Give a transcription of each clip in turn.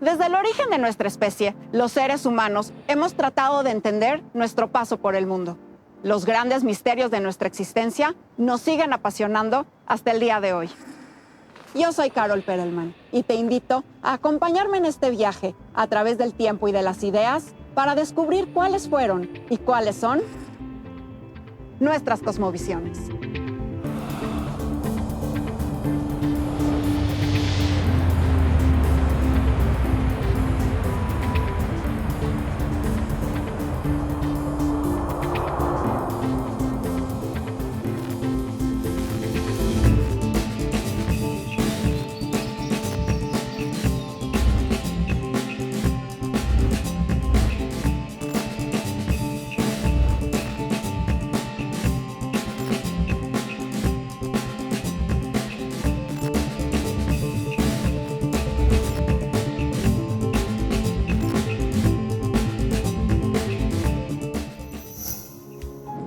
Desde el origen de nuestra especie, los seres humanos hemos tratado de entender nuestro paso por el mundo. Los grandes misterios de nuestra existencia nos siguen apasionando hasta el día de hoy. Yo soy Carol Perelman y te invito a acompañarme en este viaje a través del tiempo y de las ideas para descubrir cuáles fueron y cuáles son nuestras cosmovisiones.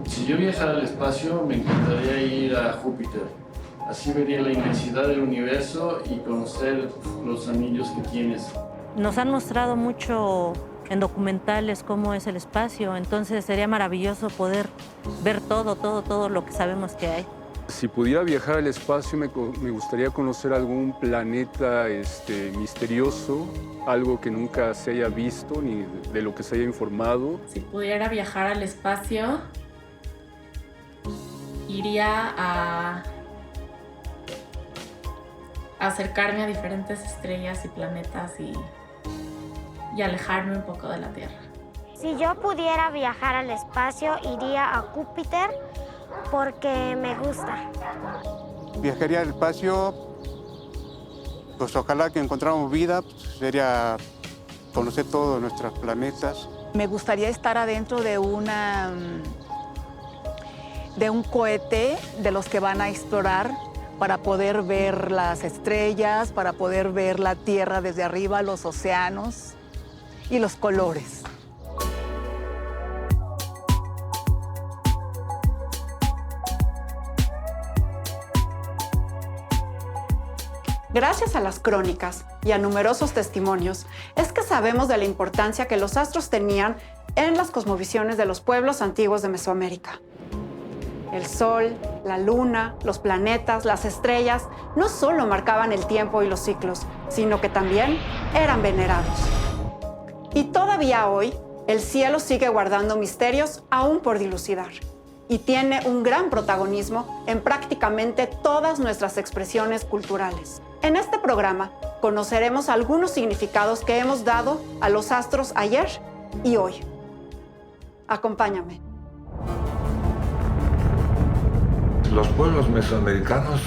Si yo viajara al espacio, me encantaría ir a Júpiter. Así vería la inmensidad del universo y conocer los anillos que tienes. Nos han mostrado mucho en documentales cómo es el espacio, entonces sería maravilloso poder ver todo lo que sabemos que hay. Si pudiera viajar al espacio, me gustaría conocer algún planeta misterioso, algo que nunca se haya visto ni de lo que se haya informado. Si pudiera viajar al espacio, iría a acercarme a diferentes estrellas y planetas y alejarme un poco de la Tierra. Si yo pudiera viajar al espacio, iría a Júpiter porque me gusta. Viajaría al espacio, pues ojalá que encontráramos vida, pues sería conocer todos nuestros planetas. Me gustaría estar adentro de un cohete de los que van a explorar para poder ver las estrellas, para poder ver la Tierra desde arriba, los océanos y los colores. Gracias a las crónicas y a numerosos testimonios, es que sabemos de la importancia que los astros tenían en las cosmovisiones de los pueblos antiguos de Mesoamérica. El Sol, la Luna, los planetas, las estrellas, no solo marcaban el tiempo y los ciclos, sino que también eran venerados. Y todavía hoy, el cielo sigue guardando misterios aún por dilucidar. Y tiene un gran protagonismo en prácticamente todas nuestras expresiones culturales. En este programa conoceremos algunos significados que hemos dado a los astros ayer y hoy. Acompáñame. Los pueblos mesoamericanos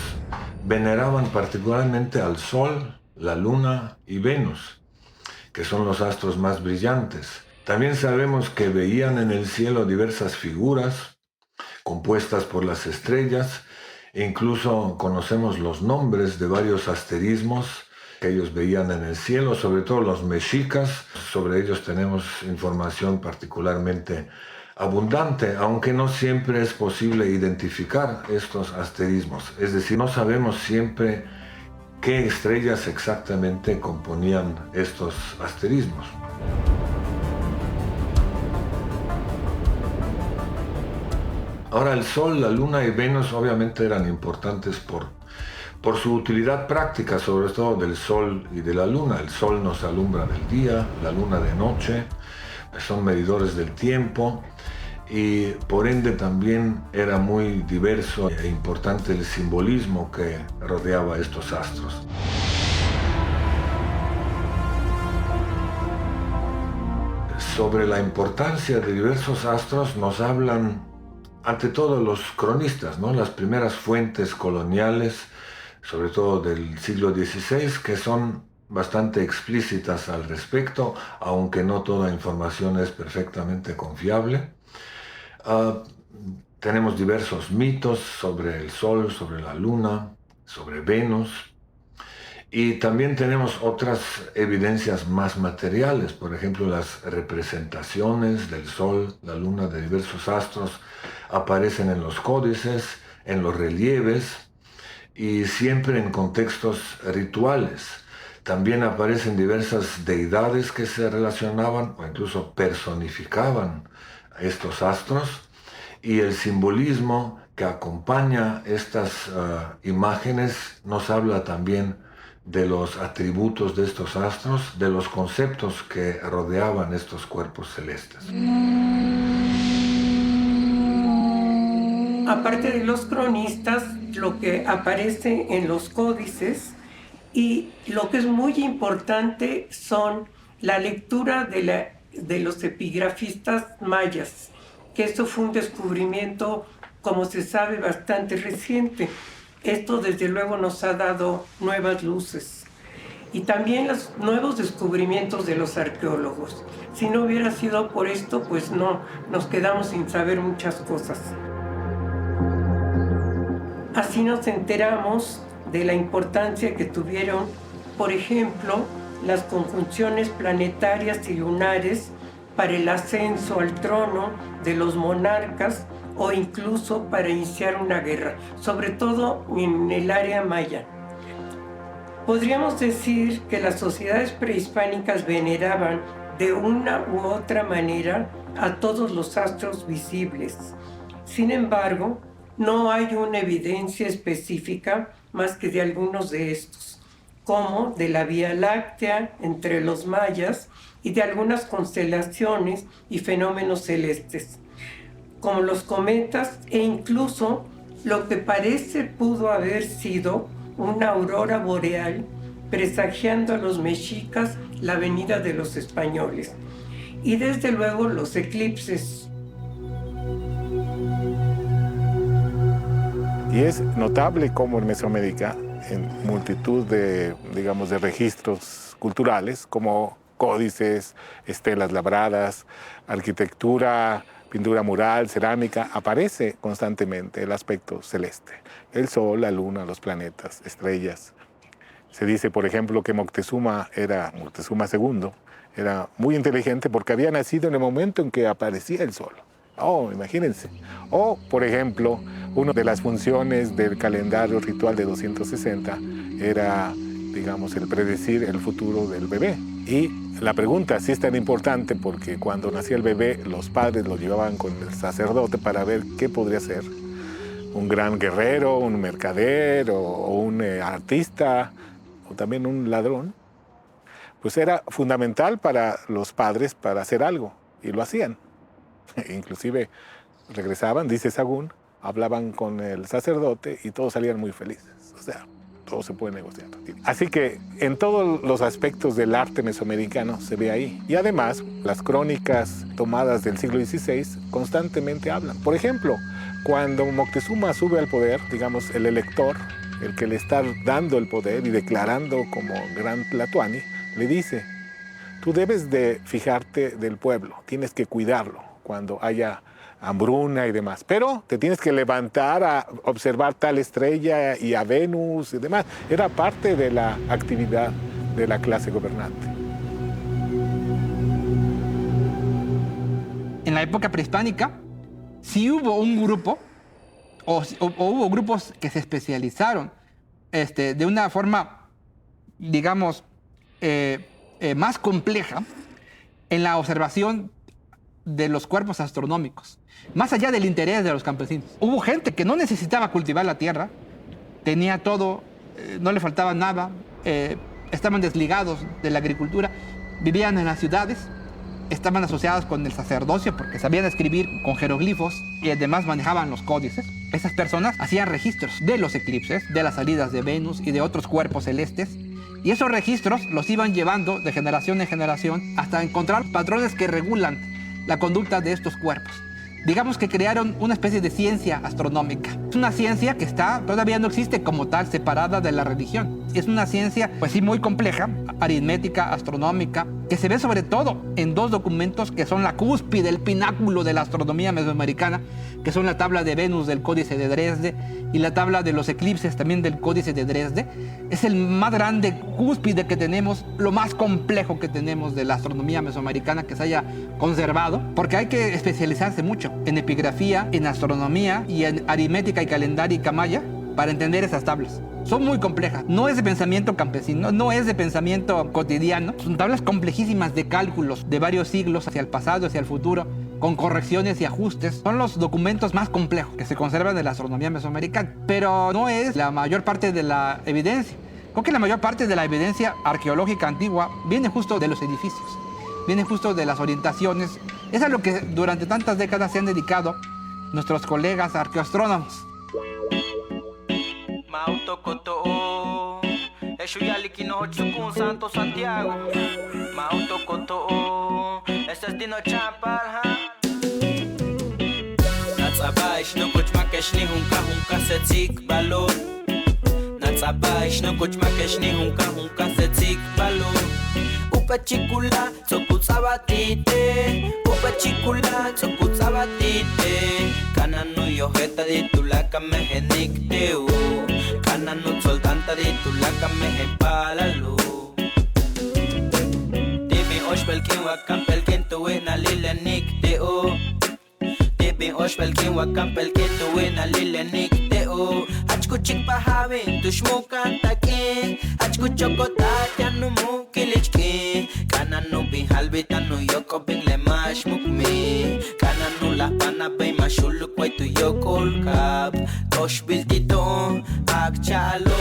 veneraban particularmente al Sol, la Luna y Venus, que son los astros más brillantes. También sabemos que veían en el cielo diversas figuras compuestas por las estrellas, e incluso conocemos los nombres de varios asterismos que ellos veían en el cielo, sobre todo los mexicas. Sobre ellos tenemos información particularmente abundante, aunque no siempre es posible identificar estos asterismos. Es decir, no sabemos siempre qué estrellas exactamente componían estos asterismos. Ahora, el Sol, la Luna y Venus obviamente eran importantes por su utilidad práctica, sobre todo del Sol y de la Luna. El Sol nos alumbra del día, la Luna de noche, son medidores del tiempo y por ende también era muy diverso e importante el simbolismo que rodeaba a estos astros. Sobre la importancia de diversos astros nos hablan ante todo los cronistas, ¿no? Las primeras fuentes coloniales, sobre todo del siglo XVI, que son bastante explícitas al respecto, aunque no toda información es perfectamente confiable. Tenemos diversos mitos sobre el Sol, sobre la Luna, sobre Venus, y también tenemos otras evidencias más materiales, por ejemplo, las representaciones del Sol, la Luna, de diversos astros aparecen en los códices, en los relieves y siempre en contextos rituales. También aparecen diversas deidades que se relacionaban o incluso personificaban a estos astros, y el simbolismo que acompaña estas imágenes nos habla también de los atributos de estos astros, de los conceptos que rodeaban estos cuerpos celestes. Aparte de los cronistas, lo que aparece en los códices y lo que es muy importante son la lectura de los epigrafistas mayas, que esto fue un descubrimiento, como se sabe, bastante reciente. Esto desde luego nos ha dado nuevas luces. Y también los nuevos descubrimientos de los arqueólogos. Si no hubiera sido por esto, pues no, nos quedamos sin saber muchas cosas. Así nos enteramos de la importancia que tuvieron, por ejemplo, las conjunciones planetarias y lunares para el ascenso al trono de los monarcas o incluso para iniciar una guerra, sobre todo en el área maya. Podríamos decir que las sociedades prehispánicas veneraban de una u otra manera a todos los astros visibles. Sin embargo, no hay una evidencia específica más que de algunos de estos, como de la Vía Láctea entre los mayas y de algunas constelaciones y fenómenos celestes, como los cometas e incluso lo que parece pudo haber sido una aurora boreal presagiando a los mexicas la venida de los españoles, y desde luego los eclipses. Y es notable cómo en Mesoamérica, en multitud de, digamos, de registros culturales, como códices, estelas labradas, arquitectura, pintura mural, cerámica, aparece constantemente el aspecto celeste. El sol, la luna, los planetas, estrellas. Se dice, por ejemplo, que Moctezuma II era muy inteligente porque había nacido en el momento en que aparecía el sol. Oh, imagínense. O, por ejemplo, una de las funciones del calendario ritual de 260 era, digamos, el predecir el futuro del bebé. Y la pregunta sí es tan importante porque cuando nacía el bebé, los padres lo llevaban con el sacerdote para ver qué podría ser. Un gran guerrero, un mercader o un artista o también un ladrón. Pues era fundamental para los padres para hacer algo y lo hacían. Inclusive regresaban, dice Sagún, hablaban con el sacerdote y todos salían muy felices. O sea, todo se puede negociar. Así que en todos los aspectos del arte mesoamericano se ve ahí. Y además, las crónicas tomadas del siglo XVI constantemente hablan. Por ejemplo, cuando Moctezuma sube al poder, digamos, el elector, el que le está dando el poder y declarando como gran Tlatoani, le dice, tú debes de fijarte del pueblo, tienes que cuidarlo cuando haya hambruna y demás. Pero te tienes que levantar a observar tal estrella y a Venus y demás. Era parte de la actividad de la clase gobernante. En la época prehispánica, sí hubo un grupo, o hubo grupos que se especializaron de una forma, digamos, más compleja en la observación de los cuerpos astronómicos, más allá del interés de los campesinos. Hubo gente que no necesitaba cultivar la tierra, tenía todo, no le faltaba nada, estaban desligados de la agricultura, vivían en las ciudades, estaban asociados con el sacerdocio porque sabían escribir con jeroglifos y además manejaban los códices. Esas personas hacían registros de los eclipses, de las salidas de Venus y de otros cuerpos celestes. Y esos registros los iban llevando de generación en generación hasta encontrar patrones que regulan la conducta de estos cuerpos. Digamos que crearon una especie de ciencia astronómica. Es una ciencia que todavía no existe como tal, separada de la religión. Es una ciencia, pues sí, muy compleja, aritmética, astronómica, que se ve sobre todo en dos documentos que son la cúspide, el pináculo de la astronomía mesoamericana, que son la tabla de Venus del Códice de Dresde y la tabla de los eclipses también del Códice de Dresde. Es el más grande cúspide que tenemos, lo más complejo que tenemos de la astronomía mesoamericana que se haya conservado, porque hay que especializarse mucho en epigrafía, en astronomía y en aritmética y calendárica maya para entender esas tablas. Son muy complejas, no es de pensamiento campesino, no es de pensamiento cotidiano. Son tablas complejísimas de cálculos de varios siglos hacia el pasado, hacia el futuro, con correcciones y ajustes. Son los documentos más complejos que se conservan de la astronomía mesoamericana, pero no es la mayor parte de la evidencia. Creo que la mayor parte de la evidencia arqueológica antigua viene justo de los edificios, viene justo de las orientaciones. Es a lo que durante tantas décadas se han dedicado nuestros colegas arqueoastrónomos. Mautokoto, Eshuyaliki Hochukun Santo Santiago. Mautokoto, ese es Dino Champal, Natsabaish no kuchmakeshni hunka setik balor. Natsabaish no kuchmakeshni hunka setik balor. Upachikula tsokutsabatite, upachikula tsokutsabatite. Kananu yojeta di tulaka mehenikdeu. Kananu soltanta di tulaka mehepalalu. Dimi oshbelkin wakampelkin tuwena lilenikdeu. Dimi oshbelkin wakampelkin tuwena lilenikdeu. Achkuchik pahavin tushmukan takin. Achkuchokotat yanumu kilichkin. Kananu bihalbitanu yoko bin lemash mukmi. Kananu la pana bay mashuluk way tu yokol kap. Tosh biltito akchalo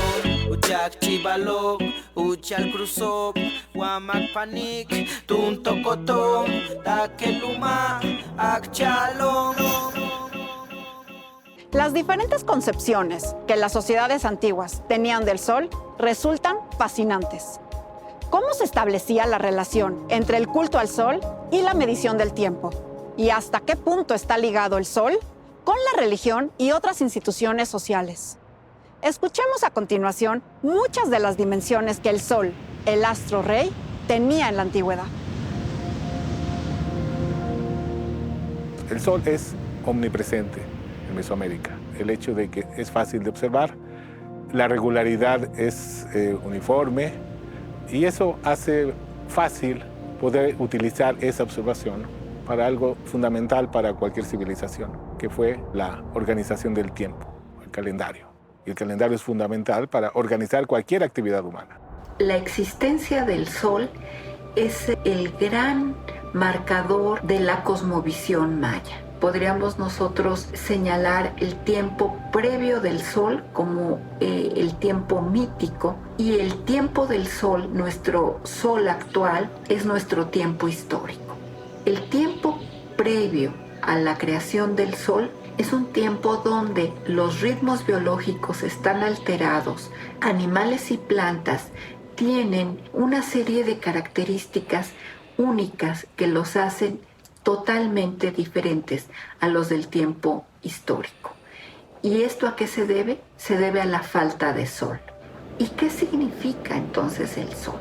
uchak chibalo uchal cruzop wamak panik tun tokoto takeluma akchalo. Las diferentes concepciones que las sociedades antiguas tenían del sol resultan fascinantes. ¿Cómo se establecía la relación entre el culto al sol y la medición del tiempo? ¿Y hasta qué punto está ligado el sol con la religión y otras instituciones sociales? Escuchemos a continuación muchas de las dimensiones que el sol, el astro rey, tenía en la antigüedad. El sol es omnipresente en Mesoamérica. El hecho de que es fácil de observar, la regularidad es uniforme y eso hace fácil poder utilizar esa observación para algo fundamental para cualquier civilización, que fue la organización del tiempo, el calendario. Y el calendario es fundamental para organizar cualquier actividad humana. La existencia del sol es el gran marcador de la cosmovisión maya. Podríamos nosotros señalar el tiempo previo del sol como el tiempo mítico, y el tiempo del sol, nuestro sol actual, es nuestro tiempo histórico. El tiempo previo a la creación del sol es un tiempo donde los ritmos biológicos están alterados, animales y plantas tienen una serie de características únicas que los hacen totalmente diferentes a los del tiempo histórico. ¿Y esto a qué se debe? Se debe a la falta de sol. ¿Y qué significa entonces el sol?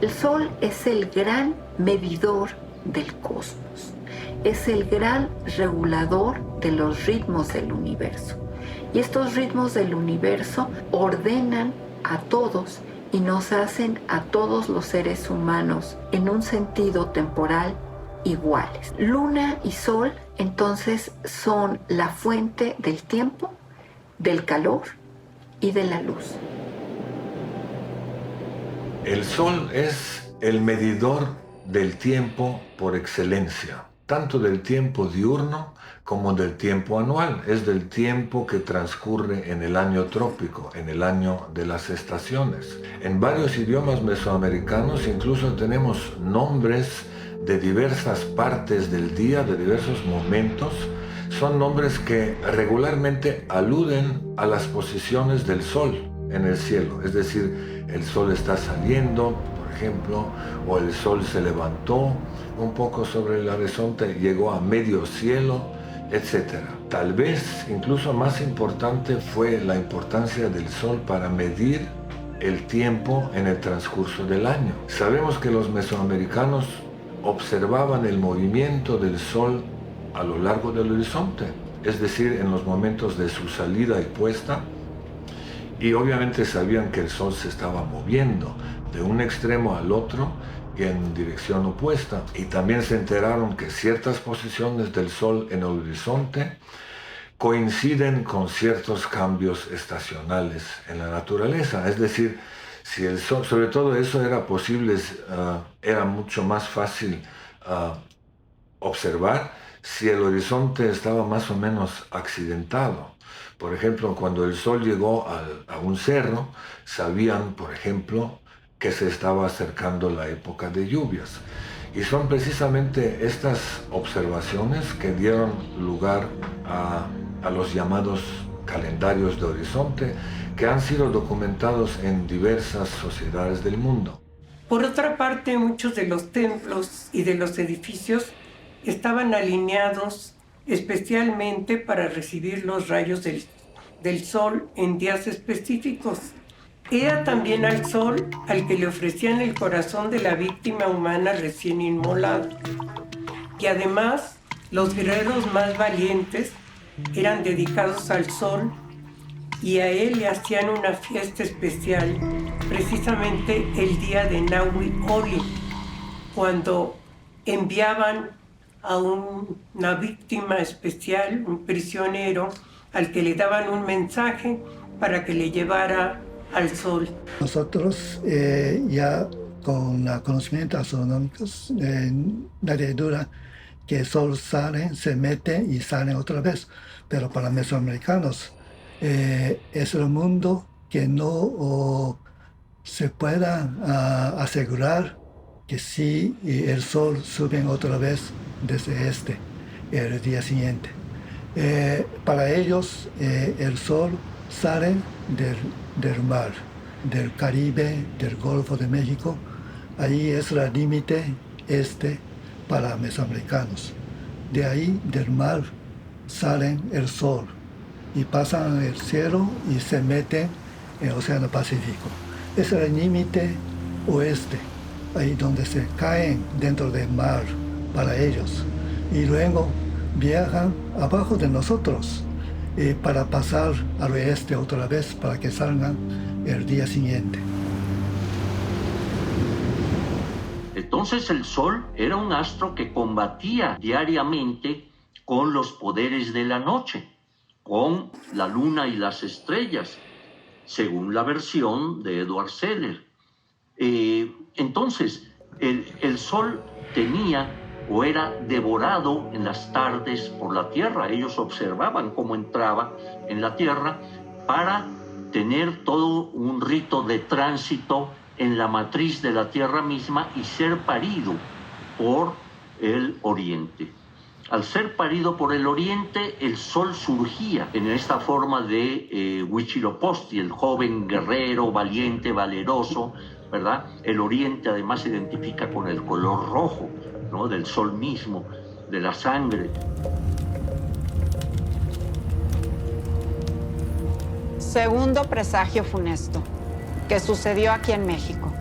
El sol es el gran medidor del cosmos, es el gran regulador de los ritmos del universo. Y estos ritmos del universo ordenan a todos y nos hacen a todos los seres humanos en un sentido temporal iguales. Luna y sol entonces son la fuente del tiempo, del calor y de la luz. El sol es el medidor del tiempo por excelencia, tanto del tiempo diurno como del tiempo anual. Es del tiempo que transcurre en el año trópico, en el año de las estaciones. En varios idiomas mesoamericanos incluso tenemos nombres de diversas partes del día, de diversos momentos. Son nombres que regularmente aluden a las posiciones del sol en el cielo. Es decir, el sol está saliendo, por ejemplo, o el sol se levantó un poco sobre el horizonte, llegó a medio cielo, etc. Tal vez incluso más importante fue la importancia del sol para medir el tiempo en el transcurso del año. Sabemos que los mesoamericanos observaban el movimiento del sol a lo largo del horizonte, es decir, en los momentos de su salida y puesta, y obviamente sabían que el sol se estaba moviendo de un extremo al otro y en dirección opuesta, y también se enteraron que ciertas posiciones del sol en el horizonte coinciden con ciertos cambios estacionales en la naturaleza. Es decir, si el sol, sobre todo eso era posible, era mucho más fácil observar si el horizonte estaba más o menos accidentado. Por ejemplo, cuando el sol llegó a un cerro, sabían, por ejemplo, que se estaba acercando la época de lluvias. Y son precisamente estas observaciones que dieron lugar a los llamados calendarios de horizonte, que han sido documentados en diversas sociedades del mundo. Por otra parte, muchos de los templos y de los edificios estaban alineados especialmente para recibir los rayos del sol en días específicos. Era también al sol al que le ofrecían el corazón de la víctima humana recién inmolada. Y además, los guerreros más valientes eran dedicados al sol y a él le hacían una fiesta especial, precisamente el día de Nahui Oli, cuando enviaban a una víctima especial, un prisionero, al que le daban un mensaje para que le llevara al sol. Nosotros ya con conocimientos astronómicos, nadie duda que el sol sale, se mete y sale otra vez. Pero para mesoamericanos es el mundo que no se pueda asegurar que sí el sol sube otra vez desde el día siguiente. Para ellos el sol sale del mar, del Caribe, del Golfo de México. Ahí es el límite para mesoamericanos. De ahí, del mar, salen el sol y pasan el cielo y se meten en el Océano Pacífico. Es el límite oeste, ahí donde se caen dentro del mar para ellos. Y luego viajan abajo de nosotros para pasar al oeste otra vez para que salgan el día siguiente. Entonces el Sol era un astro que combatía diariamente con los poderes de la noche, con la luna y las estrellas, según la versión de Edward Seller. Entonces el Sol tenía o era devorado en las tardes por la Tierra. Ellos observaban cómo entraba en la Tierra para tener todo un rito de tránsito en la matriz de la Tierra misma y ser parido por el Oriente. Al ser parido por el Oriente, el Sol surgía en esta forma de Huitzilopochtli, el joven guerrero, valiente, valeroso, ¿verdad? El Oriente además se identifica con el color rojo, ¿no? Del Sol mismo, de la sangre. Segundo presagio funesto, que sucedió aquí en México.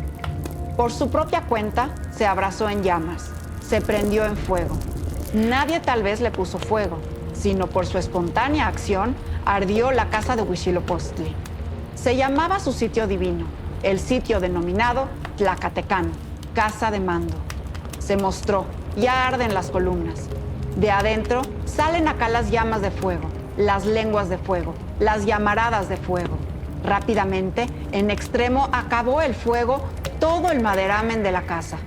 Por su propia cuenta, se abrazó en llamas, se prendió en fuego. Nadie tal vez le puso fuego, sino por su espontánea acción ardió la casa de Huitzilopochtli. Se llamaba su sitio divino, el sitio denominado Tlacatecán, casa de mando. Se mostró, ya arden las columnas. De adentro salen acá las llamas de fuego, las lenguas de fuego, las llamaradas de fuego. Rápidamente, en extremo, acabó el fuego todo el maderamen de la casa.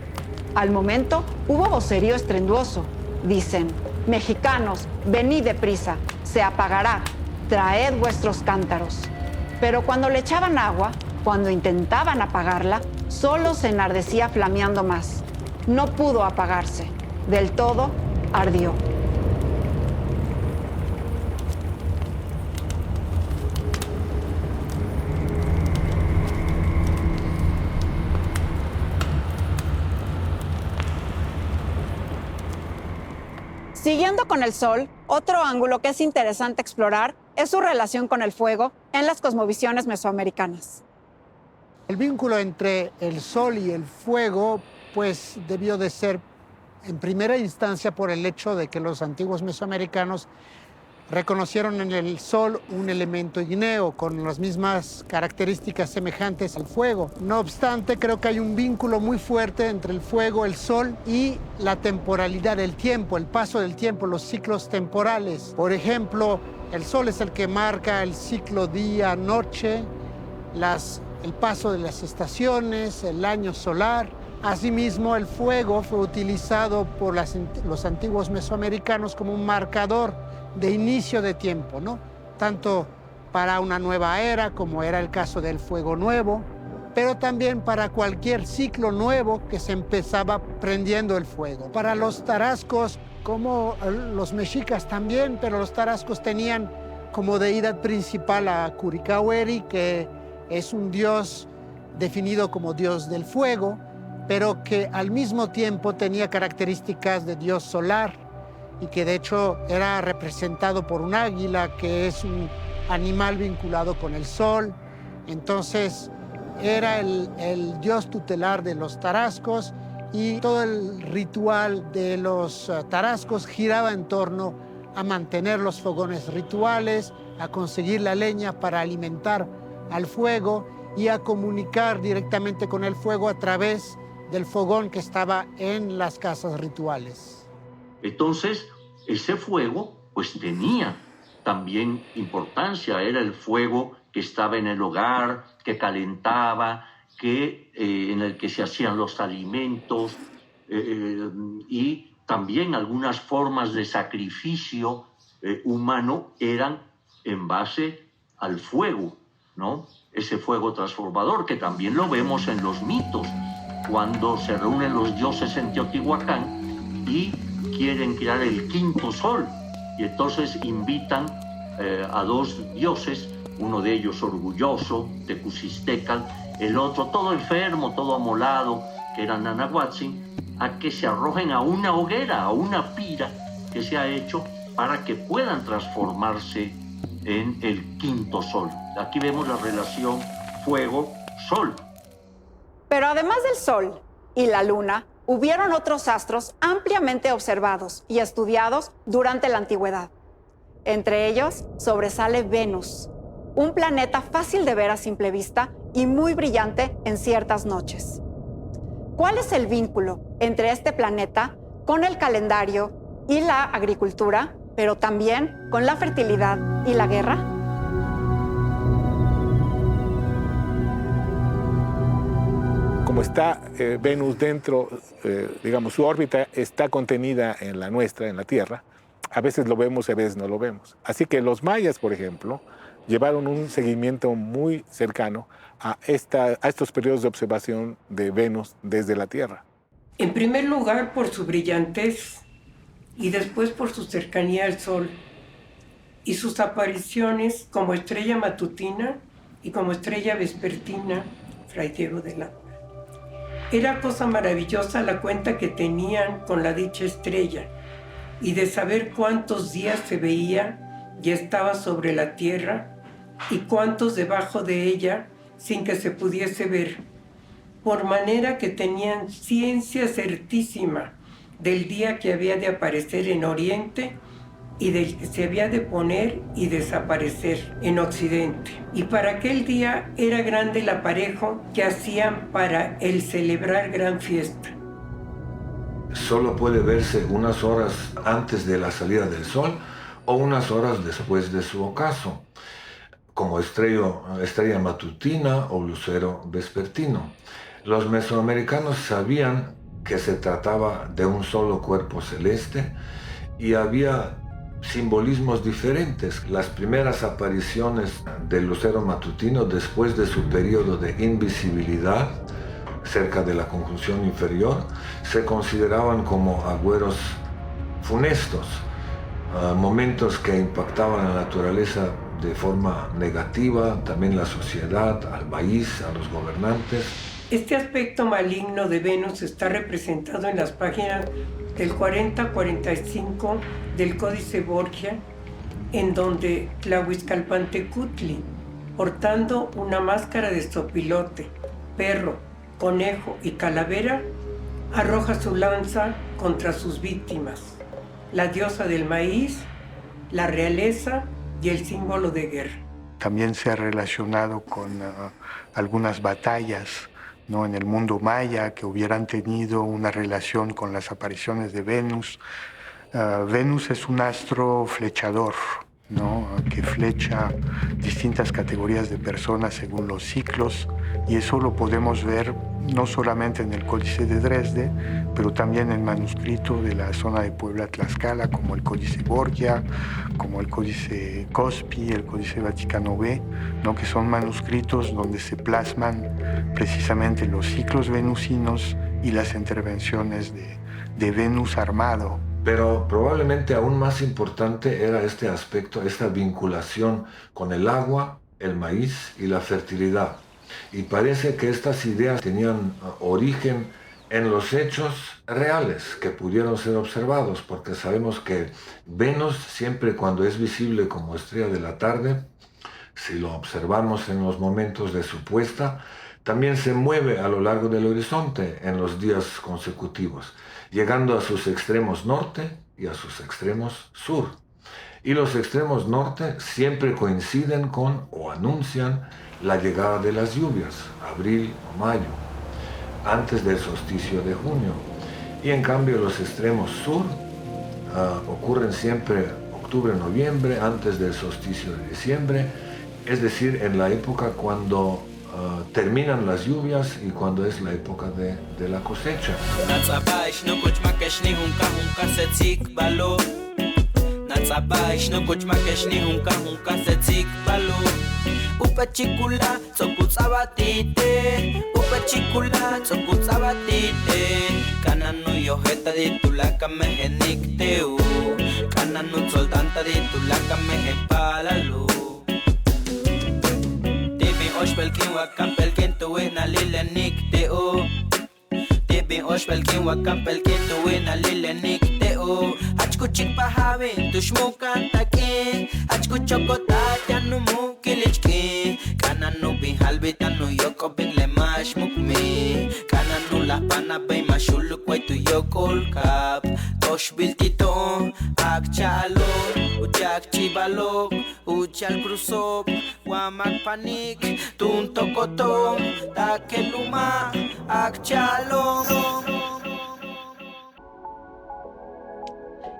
Al momento, hubo vocerío estruendoso. Dicen: mexicanos, venid deprisa, se apagará, traed vuestros cántaros. Pero cuando le echaban agua, cuando intentaban apagarla, solo se enardecía flameando más. No pudo apagarse. Del todo, ardió. Siguiendo con el Sol, otro ángulo que es interesante explorar es su relación con el fuego en las cosmovisiones mesoamericanas. El vínculo entre el Sol y el fuego pues debió de ser en primera instancia por el hecho de que los antiguos mesoamericanos reconocieron en el Sol un elemento igneo con las mismas características semejantes al fuego. No obstante, creo que hay un vínculo muy fuerte entre el fuego, el Sol y la temporalidad del tiempo, el paso del tiempo, los ciclos temporales. Por ejemplo, El sol es el que marca el ciclo día-noche, el paso de las estaciones, el año solar. Asimismo, el fuego fue utilizado por los antiguos mesoamericanos como un marcador de inicio de tiempo, ¿no? Tanto para una nueva era, como era el caso del fuego nuevo, pero también para cualquier ciclo nuevo que se empezaba prendiendo el fuego. Para los tarascos, como los mexicas también, pero los tarascos tenían como deidad principal a Curicahueri, que es un dios definido como dios del fuego, pero que al mismo tiempo tenía características de dios solar y que de hecho era representado por un águila, que es un animal vinculado con el sol. Entonces era el dios tutelar de los tarascos y todo el ritual de los tarascos giraba en torno a mantener los fogones rituales, a conseguir la leña para alimentar al fuego y a comunicar directamente con el fuego a través del fogón que estaba en las casas rituales. Entonces, ese fuego pues tenía también importancia, era el fuego que estaba en el hogar, que calentaba, en el que se hacían los alimentos y también algunas formas de sacrificio humano eran en base al fuego, ¿no? Ese fuego transformador que también lo vemos en los mitos, cuando se reúnen los dioses en Teotihuacán y quieren crear el quinto sol. Y entonces invitan a dos dioses, uno de ellos orgulloso, Tecusistecatl, el otro todo enfermo, todo amolado, que era Nanahuatzin, a que se arrojen a una hoguera, a una pira que se ha hecho para que puedan transformarse en el quinto sol. Aquí vemos la relación fuego-sol. Pero además del sol y la luna, hubieron otros astros ampliamente observados y estudiados durante la antigüedad. Entre ellos sobresale Venus, un planeta fácil de ver a simple vista y muy brillante en ciertas noches. ¿Cuál es el vínculo entre este planeta con el calendario y la agricultura, pero también con la fertilidad y la guerra? Como está Venus dentro, digamos, su órbita está contenida en la nuestra, en la Tierra, a veces lo vemos y a veces no lo vemos. Así que los mayas, por ejemplo, llevaron un seguimiento muy cercano a estos periodos de observación de Venus desde la Tierra. En primer lugar, por su brillantez y después por su cercanía al Sol y sus apariciones como estrella matutina y como estrella vespertina, Fray Diego de la... Era cosa maravillosa la cuenta que tenían con la dicha estrella y de saber cuántos días se veía y estaba sobre la tierra y cuántos debajo de ella sin que se pudiese ver, por manera que tenían ciencia certísima del día que había de aparecer en Oriente y del que se había de poner y desaparecer en Occidente. Y para aquel día era grande el aparejo que hacían para el celebrar gran fiesta. Solo puede verse unas horas antes de la salida del sol o unas horas después de su ocaso, como estrella matutina o lucero vespertino. Los mesoamericanos sabían que se trataba de un solo cuerpo celeste y había simbolismos diferentes. Las primeras apariciones del lucero matutino después de su periodo de invisibilidad, cerca de la conjunción inferior, se consideraban como agüeros funestos, momentos que impactaban a la naturaleza de forma negativa, también la sociedad, al país, a los gobernantes. Este aspecto maligno de Venus está representado en las páginas del 40-45 del Códice Borgia, en donde Tlahuizcalpantecutli, portando una máscara de zopilote, perro, conejo y calavera, arroja su lanza contra sus víctimas, la diosa del maíz, la realeza y el símbolo de guerra. También se ha relacionado con algunas batallas, ¿no?, en el mundo maya que hubieran tenido una relación con las apariciones de Venus. Venus es un astro flechador, ¿no? Que flecha distintas categorías de personas según los ciclos, y eso lo podemos ver no solamente en el Códice de Dresde, pero también en manuscritos de la zona de Puebla-Tlaxcala, como el Códice Borgia, como el Códice Cospi, el Códice Vaticano B, ¿no? Que son manuscritos donde se plasman precisamente los ciclos venusinos y las intervenciones de Venus armado. Pero probablemente aún más importante era este aspecto, esta vinculación con el agua, el maíz y la fertilidad. Y parece que estas ideas tenían origen en los hechos reales que pudieron ser observados, porque sabemos que Venus, siempre cuando es visible como estrella de la tarde, si lo observamos en los momentos de su puesta, también se mueve a lo largo del horizonte en los días consecutivos, llegando a sus extremos norte y a sus extremos sur. Y los extremos norte siempre coinciden con o anuncian la llegada de las lluvias, abril o mayo, antes del solsticio de junio. Y en cambio los extremos sur ocurren siempre octubre-noviembre, antes del solsticio de diciembre, es decir, en la época cuando terminan las lluvias y cuando es la época de la cosecha. Upachikula tsokutsabatite, upachikula tsokutsabatite. Kananu yojeta di tulaka mehenicteu, kananu soldanta di tulaka mehepalalu. Tibi oshpelkin wakampelkin tuwina lilenicteu. Tibi oshpelkin wakampelkin tuwina lilenicteu. Achkuchik pahavin tushmukan takin, achkuchokotat yanumu kilichki. Kananu bihalbitanu yoko bin lemash mukmi. Kananu la pana bay mashuluk way tu yokol kap. Tosh biltito akchalo, uchak chibalok, uchal krusop, wamak panik, tuntokotom, takeluma akchalo.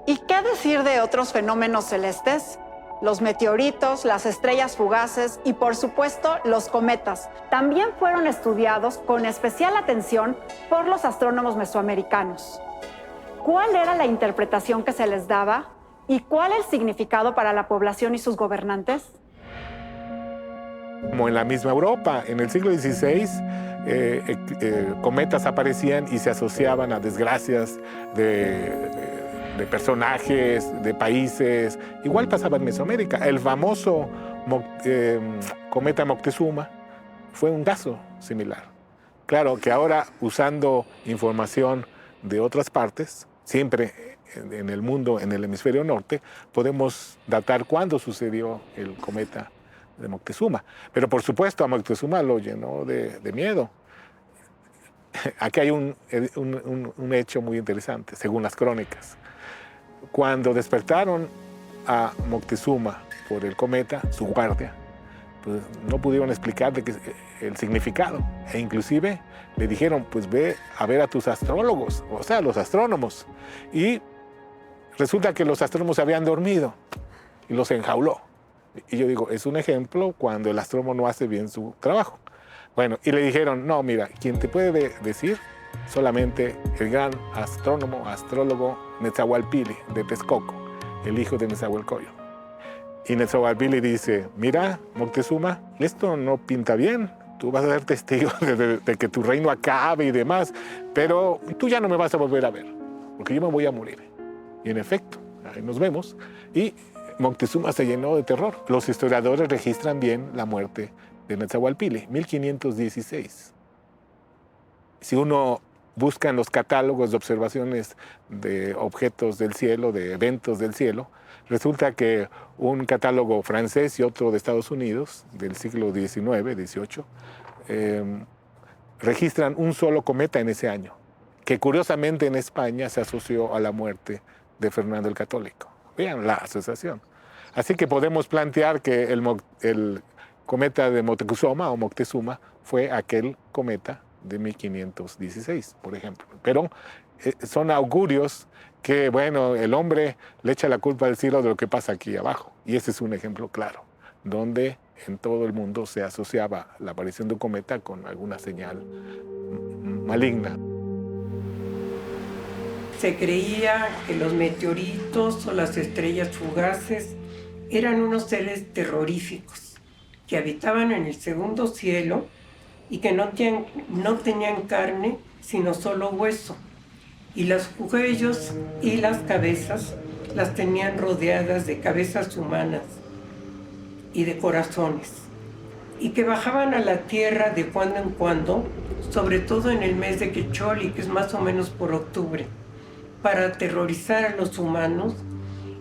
¿Y qué decir de otros fenómenos celestes? Los meteoritos, las estrellas fugaces y, por supuesto, los cometas también fueron estudiados con especial atención por los astrónomos mesoamericanos. ¿Cuál era la interpretación que se les daba y cuál el significado para la población y sus gobernantes? Como en la misma Europa, en el siglo XVI, cometas aparecían y se asociaban a desgracias de personajes, de países. Igual pasaba en Mesoamérica. El famoso cometa Moctezuma fue un caso similar. Claro que ahora, usando información de otras partes, siempre en el mundo, en el hemisferio norte, podemos datar cuándo sucedió el cometa de Moctezuma. Pero por supuesto a Moctezuma lo llenó de miedo. Aquí hay un hecho muy interesante, según las crónicas. Cuando despertaron a Moctezuma por el cometa, su guardia, pues no pudieron explicar el significado. E inclusive le dijeron, pues ve a ver a tus astrólogos, o sea, los astrónomos. Y resulta que los astrónomos habían dormido y los enjauló. Y yo digo, es un ejemplo cuando el astrónomo no hace bien su trabajo. Bueno, y le dijeron, no, mira, quien te puede decir solamente el gran astrólogo Netzahualpili de Texcoco, el hijo de Nezahualcóyotl. Y Netzahualpili dice, mira, Moctezuma, esto no pinta bien, tú vas a ser testigo de que tu reino acabe y demás, pero tú ya no me vas a volver a ver, porque yo me voy a morir. Y en efecto, ahí nos vemos, y Moctezuma se llenó de terror. Los historiadores registran bien la muerte de Netzahualpili, 1516. Si uno busca en los catálogos de observaciones de objetos del cielo, de eventos del cielo, resulta que un catálogo francés y otro de Estados Unidos, del siglo XIX, XVIII, registran un solo cometa en ese año, que curiosamente en España se asoció a la muerte de Fernando el Católico. Vean la asociación. Así que podemos plantear que el cometa de Moctezuma o Moctezuma fue aquel cometa de 1516, por ejemplo. Pero son augurios que, bueno, el hombre le echa la culpa al cielo de lo que pasa aquí abajo. Y ese es un ejemplo claro, donde en todo el mundo se asociaba la aparición de un cometa con alguna señal maligna. Se creía que los meteoritos o las estrellas fugaces eran unos seres terroríficos que habitaban en el segundo cielo y que no tenían carne, sino solo hueso. Y los cuellos y las cabezas las tenían rodeadas de cabezas humanas y de corazones. Y que bajaban a la tierra de cuando en cuando, sobre todo en el mes de Quecholi, que es más o menos por octubre, para aterrorizar a los humanos,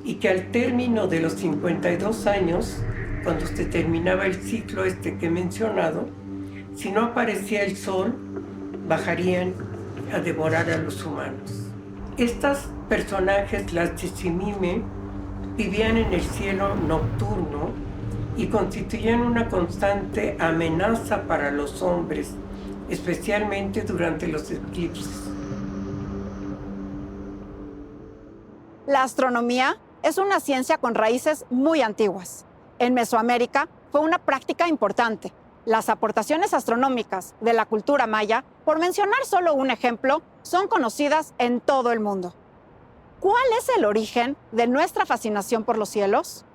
y que al término de los 52 años, cuando se terminaba el ciclo que he mencionado, si no aparecía el sol, bajarían a devorar a los humanos. Estos personajes, las Tzitzimime, vivían en el cielo nocturno y constituían una constante amenaza para los hombres, especialmente durante los eclipses. La astronomía es una ciencia con raíces muy antiguas. En Mesoamérica fue una práctica importante. Las aportaciones astronómicas de la cultura maya, por mencionar solo un ejemplo, son conocidas en todo el mundo. ¿Cuál es el origen de nuestra fascinación por los cielos?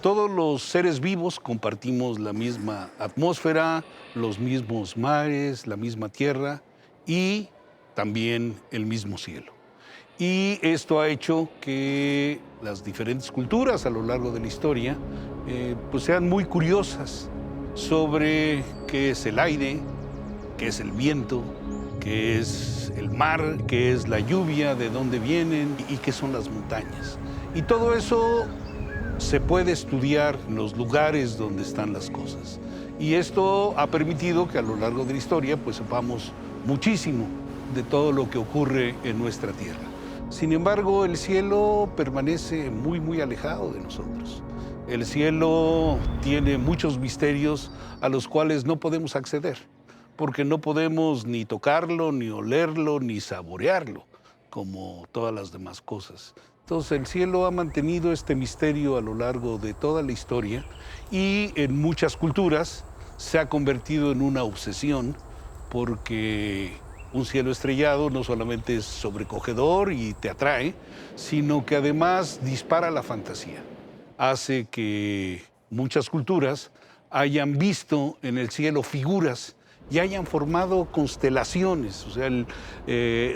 Todos los seres vivos compartimos la misma atmósfera, los mismos mares, la misma tierra y también el mismo cielo. Y esto ha hecho que las diferentes culturas a lo largo de la historia pues sean muy curiosas sobre qué es el aire, qué es el viento, qué es el mar, qué es la lluvia, de dónde vienen y qué son las montañas. Y todo eso se puede estudiar en los lugares donde están las cosas. Y esto ha permitido que a lo largo de la historia pues sepamos muchísimo de todo lo que ocurre en nuestra tierra. Sin embargo, el cielo permanece muy, muy alejado de nosotros. El cielo tiene muchos misterios a los cuales no podemos acceder, porque no podemos ni tocarlo, ni olerlo, ni saborearlo, como todas las demás cosas. Entonces, el cielo ha mantenido este misterio a lo largo de toda la historia y en muchas culturas se ha convertido en una obsesión, porque un cielo estrellado no solamente es sobrecogedor y te atrae, sino que además dispara la fantasía. Hace que muchas culturas hayan visto en el cielo figuras y hayan formado constelaciones. O sea,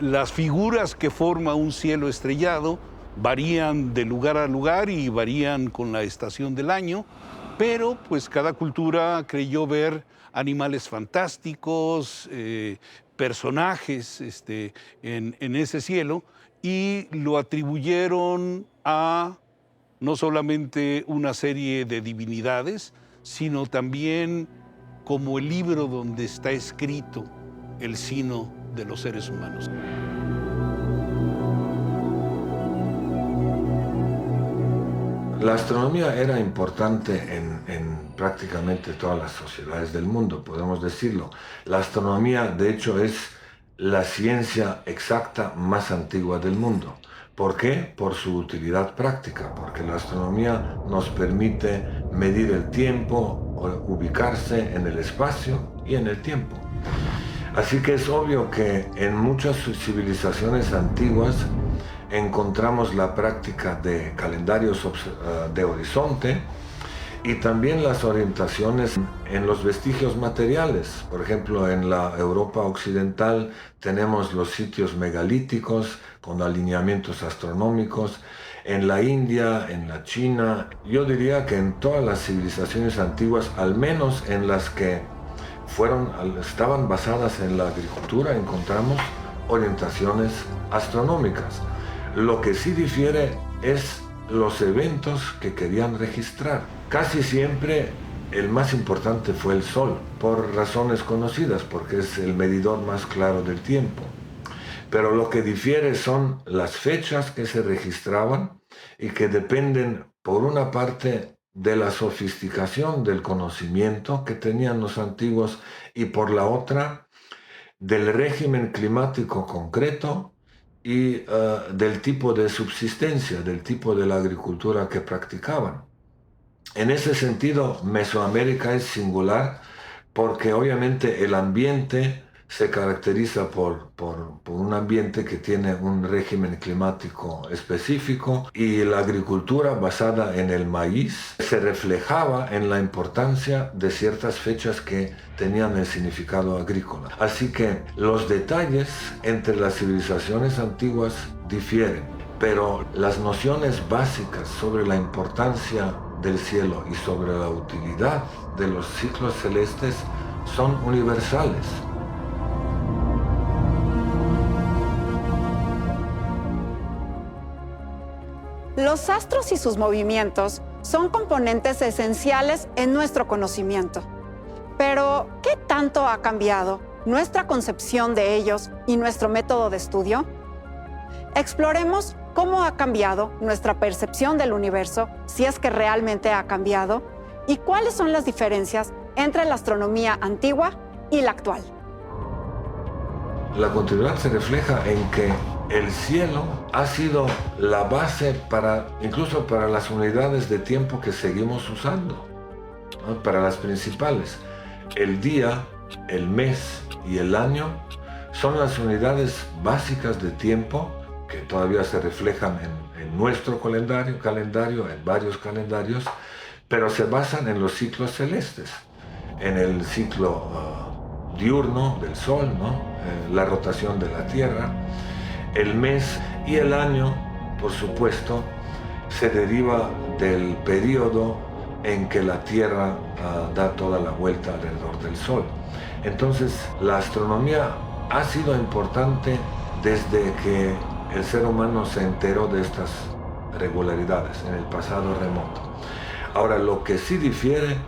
las figuras que forma un cielo estrellado varían de lugar a lugar y varían con la estación del año, pero pues cada cultura creyó ver animales fantásticos, personajes en ese cielo, y lo atribuyeron a no solamente una serie de divinidades, sino también como el libro donde está escrito el sino de los seres humanos. La astronomía era importante en prácticamente todas las sociedades del mundo, podemos decirlo. La astronomía, de hecho, es la ciencia exacta más antigua del mundo. ¿Por qué? Por su utilidad práctica, porque la astronomía nos permite medir el tiempo, ubicarse en el espacio y en el tiempo. Así que es obvio que en muchas civilizaciones antiguas encontramos la práctica de calendarios de horizonte y también las orientaciones en los vestigios materiales. Por ejemplo, en la Europa occidental tenemos los sitios megalíticos con alineamientos astronómicos. En la India, en la China, yo diría que en todas las civilizaciones antiguas, al menos en las que estaban basadas en la agricultura, encontramos orientaciones astronómicas. Lo que sí difiere es los eventos que querían registrar. Casi siempre el más importante fue el Sol, por razones conocidas, porque es el medidor más claro del tiempo. Pero lo que difiere son las fechas que se registraban y que dependen, por una parte, de la sofisticación del conocimiento que tenían los antiguos y por la otra, del régimen climático concreto y del tipo de subsistencia, del tipo de la agricultura que practicaban. En ese sentido, Mesoamérica es singular porque obviamente el ambiente se caracteriza por un ambiente que tiene un régimen climático específico y la agricultura basada en el maíz se reflejaba en la importancia de ciertas fechas que tenían el significado agrícola. Así que los detalles entre las civilizaciones antiguas difieren, pero las nociones básicas sobre la importancia del cielo y sobre la utilidad de los ciclos celestes son universales. Los astros y sus movimientos son componentes esenciales en nuestro conocimiento. Pero, ¿qué tanto ha cambiado nuestra concepción de ellos y nuestro método de estudio? Exploremos cómo ha cambiado nuestra percepción del universo, si es que realmente ha cambiado, y cuáles son las diferencias entre la astronomía antigua y la actual. La continuidad se refleja en que el cielo ha sido la base incluso para las unidades de tiempo que seguimos usando, ¿no? Para las principales. El día, el mes y el año son las unidades básicas de tiempo que todavía se reflejan en nuestro calendario, en varios calendarios, pero se basan en los ciclos celestes, en el ciclo diurno del Sol, ¿no? La rotación de la Tierra. El mes y el año, por supuesto, se deriva del periodo en que la Tierra da toda la vuelta alrededor del Sol. Entonces, la astronomía ha sido importante desde que el ser humano se enteró de estas regularidades en el pasado remoto. Ahora, lo que sí difiere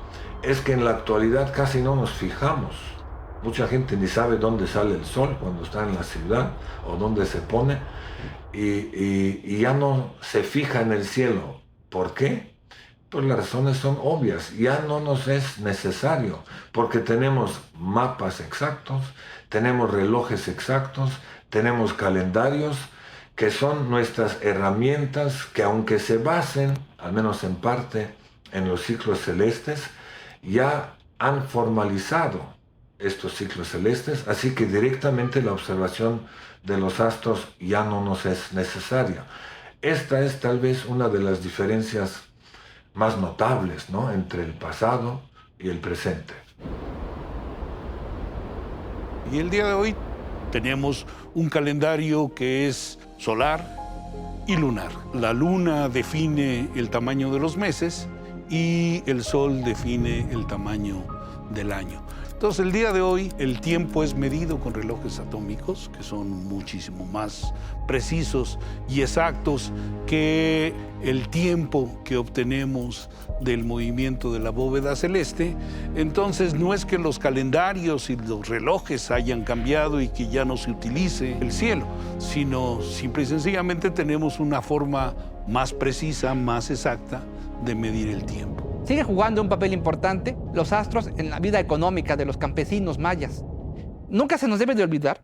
es que en la actualidad casi no nos fijamos. Mucha gente ni sabe dónde sale el sol cuando está en la ciudad o dónde se pone y ya no se fija en el cielo. ¿Por qué? Pues las razones son obvias. Ya no nos es necesario porque tenemos mapas exactos, tenemos relojes exactos, tenemos calendarios que son nuestras herramientas que aunque se basen, al menos en parte, en los ciclos celestes, ya han formalizado estos ciclos celestes, así que directamente la observación de los astros ya no nos es necesaria. Esta es tal vez una de las diferencias más notables, ¿no?, entre el pasado y el presente. Y el día de hoy tenemos un calendario que es solar y lunar. La luna define el tamaño de los meses y el sol define el tamaño del año. Entonces, el día de hoy, el tiempo es medido con relojes atómicos, que son muchísimo más precisos y exactos que el tiempo que obtenemos del movimiento de la bóveda celeste. Entonces, no es que los calendarios y los relojes hayan cambiado y que ya no se utilice el cielo, sino simple y sencillamente tenemos una forma más precisa, más exacta de medir el tiempo. Sigue jugando un papel importante los astros en la vida económica de los campesinos mayas. Nunca se nos debe de olvidar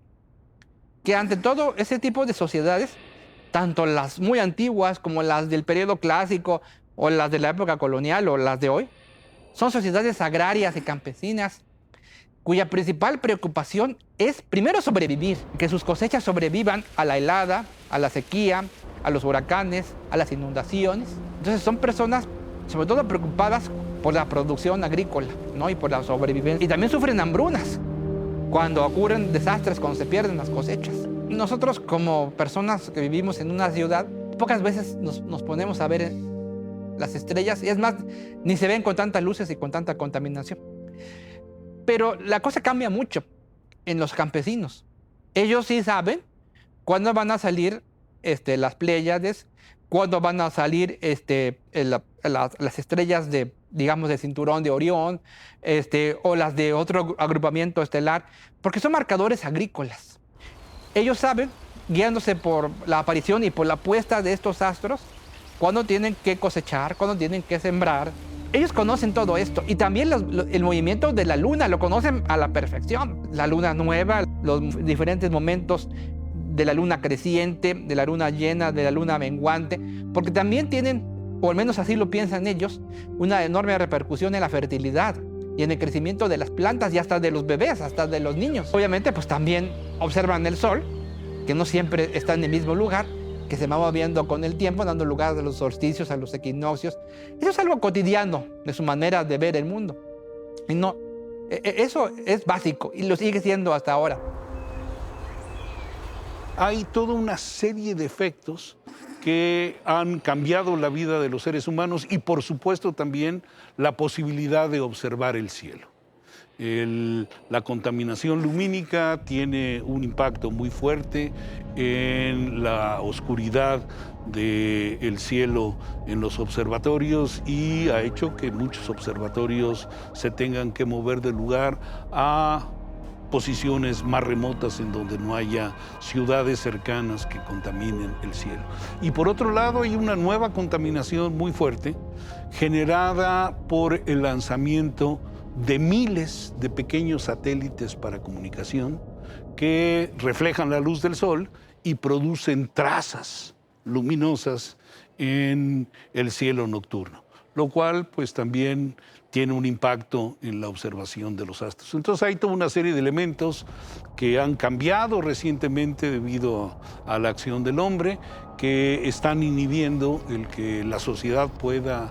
que ante todo ese tipo de sociedades, tanto las muy antiguas como las del periodo clásico o las de la época colonial o las de hoy, son sociedades agrarias y campesinas cuya principal preocupación es primero sobrevivir, que sus cosechas sobrevivan a la helada, a la sequía, a los huracanes, a las inundaciones. Entonces son personas sobre todo preocupadas por la producción agrícola, ¿no?, y por la sobrevivencia. Y también sufren hambrunas cuando ocurren desastres, cuando se pierden las cosechas. Nosotros, como personas que vivimos en una ciudad, pocas veces nos ponemos a ver las estrellas, y es más, ni se ven con tantas luces y con tanta contaminación. Pero la cosa cambia mucho en los campesinos. Ellos sí saben cuándo van a salir las Pléyades, cuándo van a salir las estrellas de, digamos, de cinturón de Orión, o las de otro agrupamiento estelar, porque son marcadores agrícolas. Ellos saben, guiándose por la aparición y por la puesta de estos astros, cuándo tienen que cosechar, cuándo tienen que sembrar. Ellos conocen todo esto y también el movimiento de la luna lo conocen a la perfección. La luna nueva, los diferentes momentos de la luna creciente, de la luna llena, de la luna menguante, porque también tienen, o al menos así lo piensan ellos, una enorme repercusión en la fertilidad y en el crecimiento de las plantas y hasta de los bebés, hasta de los niños. Obviamente, pues también observan el sol, que no siempre está en el mismo lugar, que se va moviendo con el tiempo, dando lugar a los solsticios, a los equinoccios. Eso es algo cotidiano de su manera de ver el mundo. Y no, eso es básico y lo sigue siendo hasta ahora. Hay toda una serie de efectos que han cambiado la vida de los seres humanos y, por supuesto, también la posibilidad de observar el cielo. La contaminación lumínica tiene un impacto muy fuerte en la oscuridad del cielo en los observatorios y ha hecho que muchos observatorios se tengan que mover de lugar a posiciones más remotas en donde no haya ciudades cercanas que contaminen el cielo. Y por otro lado hay una nueva contaminación muy fuerte generada por el lanzamiento de miles de pequeños satélites para comunicación que reflejan la luz del sol y producen trazas luminosas en el cielo nocturno, lo cual pues también tiene un impacto en la observación de los astros. Entonces hay toda una serie de elementos que han cambiado recientemente debido a la acción del hombre, que están inhibiendo el que la sociedad pueda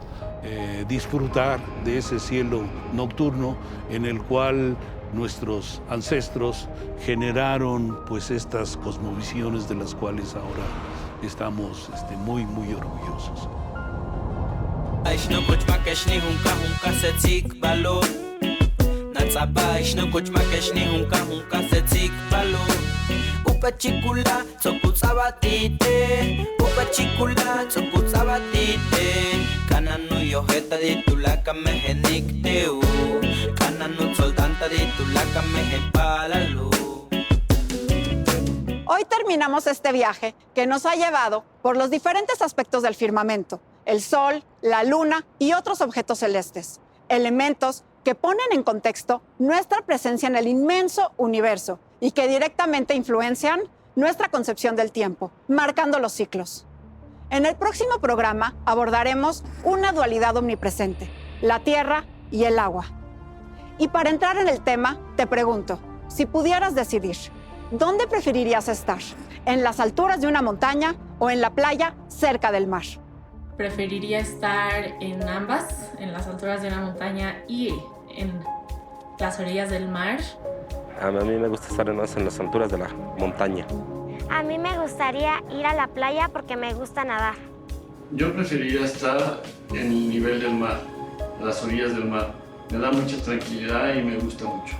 disfrutar de ese cielo nocturno en el cual nuestros ancestros generaron pues estas cosmovisiones de las cuales ahora estamos muy, muy orgullosos. Aishno kuchma keshni hunka setik balo Natsaba aishno kuchma keshni hunka setik balo Upachikula tsokutsabatite Upachikula tsokutsabatite Kananu yoheta ditulaka meheniktiu Kananu soldanta ditulaka mehepalalu. Hoy terminamos este viaje que nos ha llevado por los diferentes aspectos del firmamento, el sol, la luna y otros objetos celestes, elementos que ponen en contexto nuestra presencia en el inmenso universo y que directamente influencian nuestra concepción del tiempo, marcando los ciclos. En el próximo programa abordaremos una dualidad omnipresente, la tierra y el agua. Y para entrar en el tema, te pregunto, si pudieras decidir, ¿dónde preferirías estar? ¿En las alturas de una montaña o en la playa cerca del mar? Preferiría estar en ambas, en las alturas de una montaña y en las orillas del mar. A mí me gusta estar en las alturas de la montaña. A mí me gustaría ir a la playa porque me gusta nadar. Yo preferiría estar en el nivel del mar, a las orillas del mar. Me da mucha tranquilidad y me gusta mucho.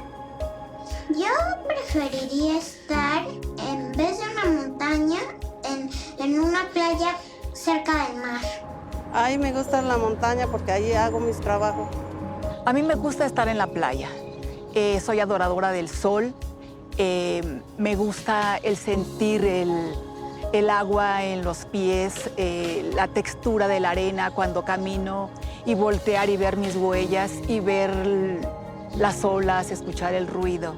Yo preferiría estar, en vez de una montaña, en una playa cerca del mar. Ay, me gusta la montaña porque allí hago mis trabajos. A mí me gusta estar en la playa. Soy adoradora del sol. Me gusta el sentir el agua en los pies, la textura de la arena cuando camino y voltear y ver mis huellas y ver las olas, escuchar el ruido.